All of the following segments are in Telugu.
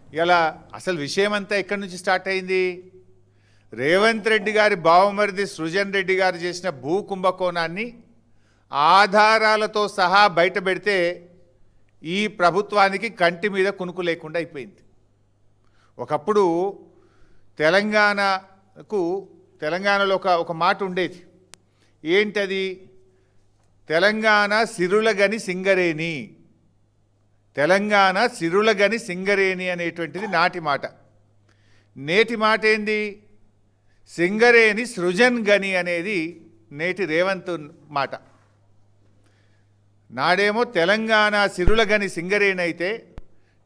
ఇలా అసలు విషయం అంతా ఎక్కడి నుంచి స్టార్ట్ అయింది? రేవంత్ రెడ్డి గారి బావమరిది సృజన్ రెడ్డి గారు చేసిన భూ కుంభకోణాన్ని ఆధారాలతో సహా బయట పెడితే ఈ ప్రభుత్వానికి కంటి మీద కునుకు లేకుండా అయిపోయింది. ఒకప్పుడు తెలంగాణలో ఒక మాట ఉండేది. ఏంటది? తెలంగాణ సిరులగని సింగరేణి, తెలంగాణ సిరులగని సింగరేణి అనేటువంటిది నాటి మాట. నేటి మాట ఏంది? సింగరేణి సృజన్ గని అనేది నేటి రేవంత్ మాట. నాడేమో తెలంగాణ సిరులగని సింగరేణి అయితే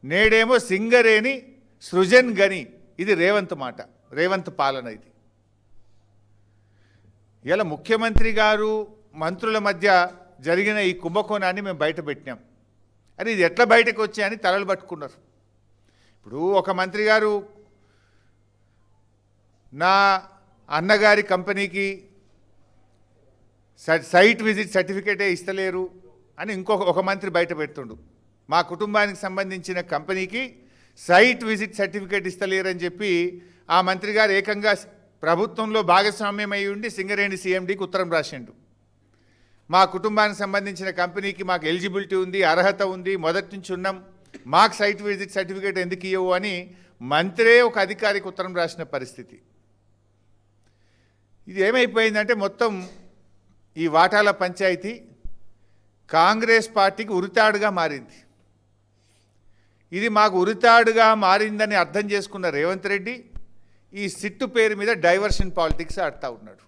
నేడేమో సింగరేణి సృజన్ గని. ఇది రేవంత్ మాట, రేవంత్ పాలన ఇది. ఇలా ముఖ్యమంత్రి గారు మంత్రుల మధ్య జరిగిన ఈ కుంభకోణాన్ని మేము బయట పెట్టినాం. అని ఇది ఎట్లా బయటకు వచ్చాయని తలలు పట్టుకున్నారు. ఇప్పుడు ఒక మంత్రి గారు నా అన్నగారి కంపెనీకి సైట్ విజిట్ సర్టిఫికేటే ఇస్తలేరు అని ఒక మంత్రి బయట పెడుతుండు. మా కుటుంబానికి సంబంధించిన కంపెనీకి సైట్ విజిట్ సర్టిఫికేట్ ఇస్తలేరని చెప్పి ఆ మంత్రి గారు ఏకంగా ప్రభుత్వంలో భాగస్వామ్యం అయి ఉండి సింగరేణి సీఎండీకి ఉత్తరం రాసిండు. మా కుటుంబానికి సంబంధించిన కంపెనీకి మాకు ఎలిజిబిలిటీ ఉంది, అర్హత ఉంది, మొదటి నుంచి ఉన్నాం, మాకు సైట్ విజిట్ సర్టిఫికేట్ ఎందుకు ఇవ్వవు అని మంత్రే ఒక అధికారికి ఉత్తరం రాసిన పరిస్థితి. ఇది ఏమైపోయిందంటే మొత్తం ఈ వాటాల పంచాయతీ కాంగ్రెస్ పార్టీకి ఉరితాడుగా మారింది. ఇది మాకు ఉరితాడుగా మారిందని అర్థం చేసుకున్న రేవంత్ రెడ్డి ఈ సిట్టు పేరు మీద డైవర్షన్ పాలిటిక్స్ ఆడుతూ ఉన్నాడు.